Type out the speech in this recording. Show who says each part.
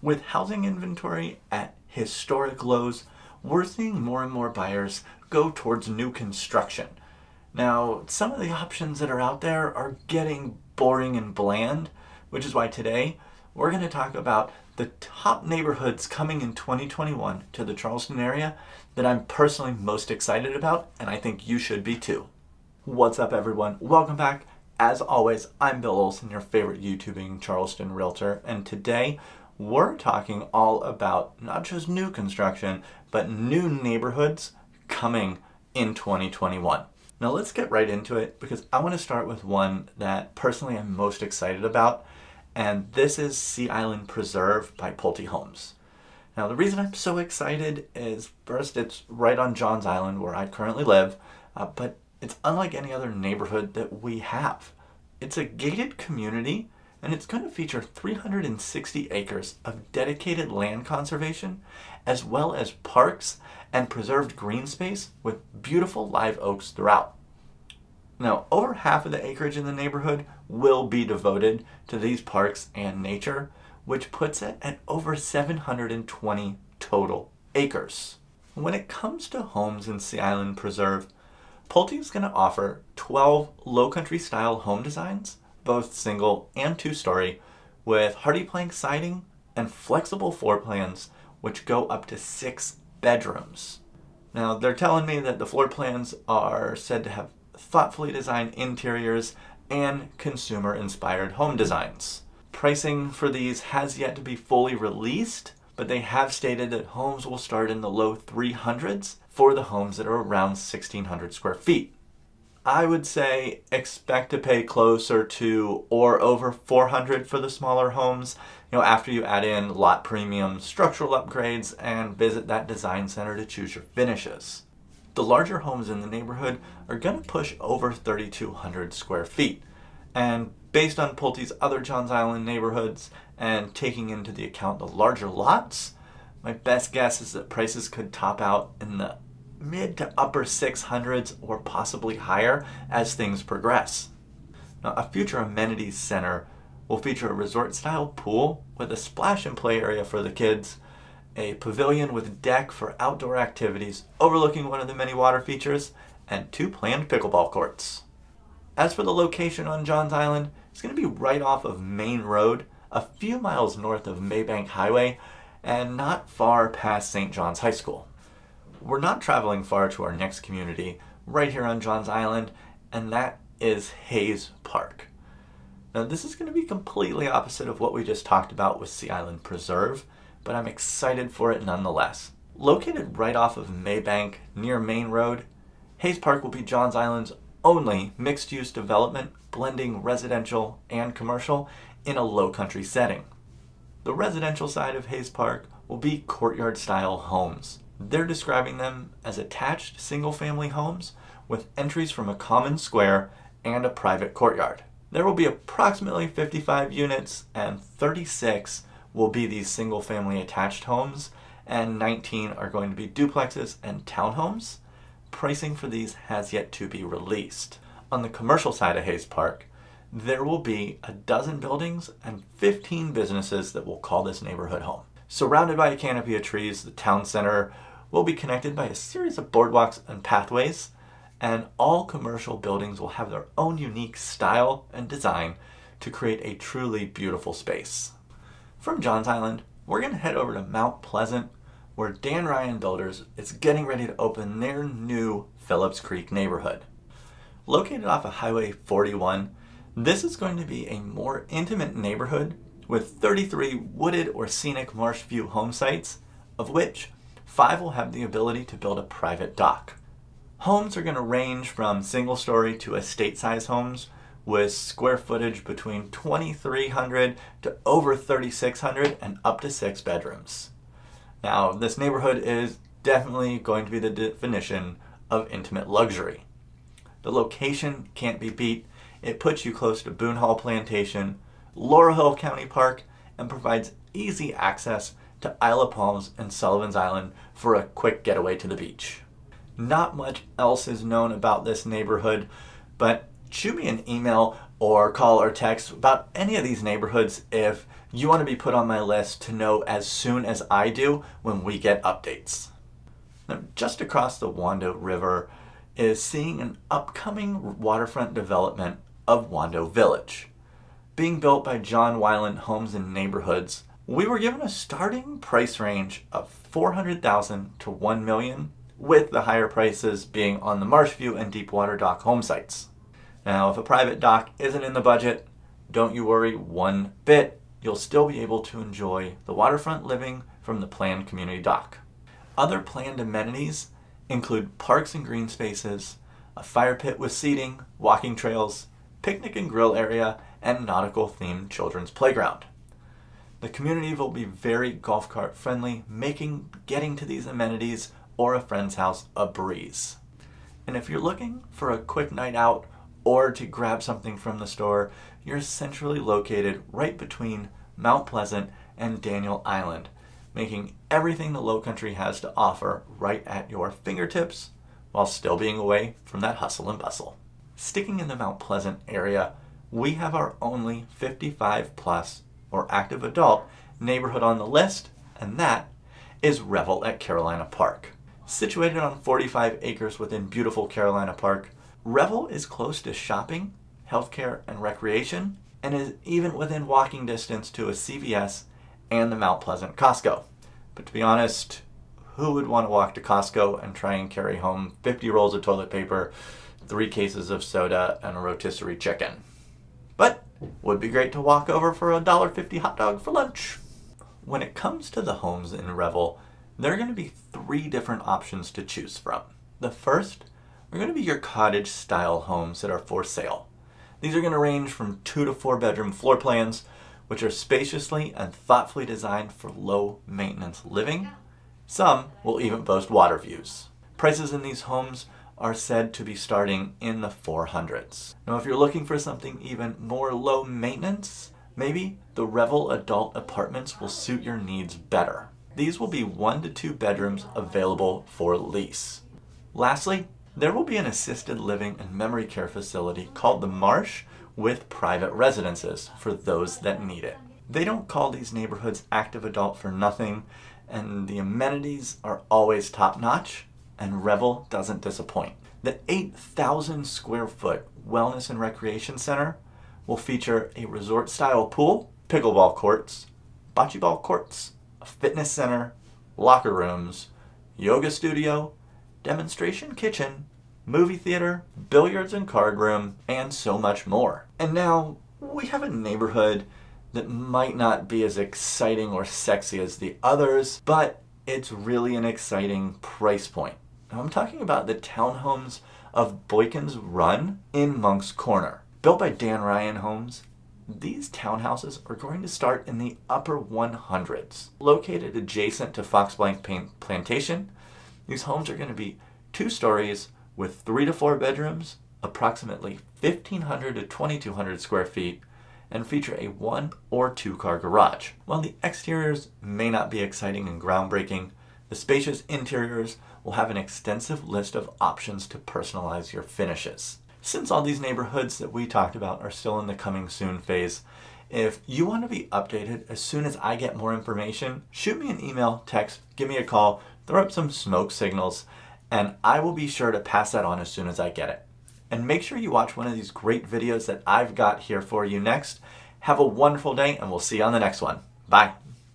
Speaker 1: With housing inventory at historic lows, we're seeing more and more buyers go towards new construction. Now, some of the options that are out there are getting boring and bland, which is why today we're going to talk about the top neighborhoods coming in 2021 to the Charleston area that I'm personally most excited about, and I think you should be too. What's up, everyone? Welcome back. As always, I'm Bill Olson, your favorite YouTubing Charleston realtor, and today we're talking all about not just new construction, but new neighborhoods coming in 2021. Now let's get right into it because I want to start with one that personally I'm most excited about, and this is Sea Island Preserve by Pulte Homes. Now the reason I'm so excited is first, it's right on Johns Island where I currently live, but it's unlike any other neighborhood that we have. It's a gated community, and it's going to feature 360 acres of dedicated land conservation, as well as parks and preserved green space with beautiful live oaks throughout. Now, over half of the acreage in the neighborhood will be devoted to these parks and nature, which puts it at over 720 total acres. When it comes to homes in Sea Island Preserve, Pulte is going to offer 12 low-country style home designs, both single and two-story, with hardy plank siding and flexible floor plans, which go up to 6 bedrooms. Now, they're telling me that the floor plans are said to have thoughtfully designed interiors and consumer-inspired home designs. Pricing for these has yet to be fully released, but they have stated that homes will start in the low 300s for the homes that are around 1,600 square feet. I would say expect to pay closer to or over 400 for the smaller homes, after you add in lot premiums, structural upgrades, and visit that design center to choose your finishes. The larger homes in the neighborhood are going to push over 3,200 square feet. And based on Pulte's other Johns Island neighborhoods and taking into the account the larger lots, my best guess is that prices could top out in the mid to upper 600s or possibly higher as things progress. Now, a future amenities center will feature a resort-style pool with a splash and play area for the kids, a pavilion with deck for outdoor activities overlooking one of the many water features, and 2 planned pickleball courts. As for the location on Johns Island, it's going to be right off of Main Road, a few miles north of Maybank Highway, and not far past St. John's High School. We're not traveling far to our next community, right here on Johns Island, and that is Hayes Park. Now, this is going to be completely opposite of what we just talked about with Sea Island Preserve, but I'm excited for it nonetheless. Located right off of Maybank, near Main Road, Hayes Park will be Johns Island's only mixed-use development blending residential and commercial in a low-country setting. The residential side of Hayes Park will be courtyard-style homes. They're describing them as attached single-family homes with entries from a common square and a private courtyard. There will be approximately 55 units, and 36 will be these single-family attached homes, and 19 are going to be duplexes and townhomes. Pricing for these has yet to be released. On the commercial side of Hayes Park, there will be a dozen buildings and 15 businesses that will call this neighborhood home. Surrounded by a canopy of trees, the town center will be connected by a series of boardwalks and pathways, and all commercial buildings will have their own unique style and design to create a truly beautiful space. From Johns Island, we're going to head over to Mount Pleasant, where Dan Ryan Builders is getting ready to open their new Phillips Creek neighborhood. Located off of Highway 41, this is going to be a more intimate neighborhood with 33 wooded or scenic marsh view home sites, of which 5 will have the ability to build a private dock. Homes are going to range from single-story to estate-size homes with square footage between 2,300 to over 3,600 and up to 6 bedrooms. Now, this neighborhood is definitely going to be the definition of intimate luxury. The location can't be beat. It puts you close to Boone Hall Plantation, Laurel Hill County Park, and provides easy access to Isle of Palms and Sullivan's Island for a quick getaway to the beach. Not much else is known about this neighborhood, but shoot me an email or call or text about any of these neighborhoods if You want to be put on my list to know as soon as I do when we get updates. Now, just across the Wando River is seeing an upcoming waterfront development of Wando Village. Being built by John Weiland Homes and Neighborhoods, we were given a starting price range of $400,000 to $1 million, with the higher prices being on the Marshview and Deepwater Dock home sites. Now, if a private dock isn't in the budget, don't you worry one bit. You'll still be able to enjoy the waterfront living from the planned community dock. Other planned amenities include parks and green spaces, a fire pit with seating, walking trails, picnic and grill area, and nautical-themed children's playground. The community will be very golf cart friendly, making getting to these amenities or a friend's house a breeze. And if you're looking for a quick night out or to grab something from the store, you're centrally located right between Mount Pleasant and Daniel Island, making everything the Lowcountry has to offer right at your fingertips while still being away from that hustle and bustle. Sticking in the Mount Pleasant area, we have our only 55 plus or active adult neighborhood on the list, and that is Revel at Carolina Park. Situated on 45 acres within beautiful Carolina Park, Revel is close to shopping, healthcare, and recreation, and is even within walking distance to a CVS and the Mount Pleasant Costco. But to be honest, who would want to walk to Costco and try and carry home 50 rolls of toilet paper, 3 cases of soda, and a rotisserie chicken? But would be great to walk over for a $1.50 hot dog for lunch. When it comes to the homes in Revel, there are going to be 3 different options to choose from. The first are going to be your cottage style homes that are for sale. These are going to range from 2 to 4 bedroom floor plans, which are spaciously and thoughtfully designed for low maintenance living. Some will even boast water views. Prices in these homes are said to be starting in the 400s. Now, if you're looking for something even more low maintenance, maybe the Revel Adult Apartments will suit your needs better. These will be 1 to 2 bedrooms available for lease. Lastly, there will be an assisted living and memory care facility called the Marsh with private residences for those that need it. They don't call these neighborhoods active adult for nothing, and the amenities are always top notch, and Revel doesn't disappoint. The 8,000 square foot wellness and recreation center will feature a resort style pool, pickleball courts, bocce ball courts, a fitness center, locker rooms, yoga studio, demonstration kitchen, movie theater, billiards and card room, and so much more. And now we have a neighborhood that might not be as exciting or sexy as the others, but it's really an exciting price point. Now I'm talking about the townhomes of Boykins Run in Moncks Corner. Built by Dan Ryan Homes, these townhouses are going to start in the upper 100s. Located adjacent to Fox Blank Plantation, these homes are going to be 2 stories with 3 to 4 bedrooms, approximately 1,500 to 2,200 square feet, and feature a 1 or 2 car garage. While the exteriors may not be exciting and groundbreaking, the spacious interiors will have an extensive list of options to personalize your finishes. Since all these neighborhoods that we talked about are still in the coming soon phase, if you want to be updated as soon as I get more information, shoot me an email, text, give me a call, throw up some smoke signals, and I will be sure to pass that on as soon as I get it. And make sure you watch one of these great videos that I've got here for you next. Have a wonderful day, and we'll see you on the next one. Bye.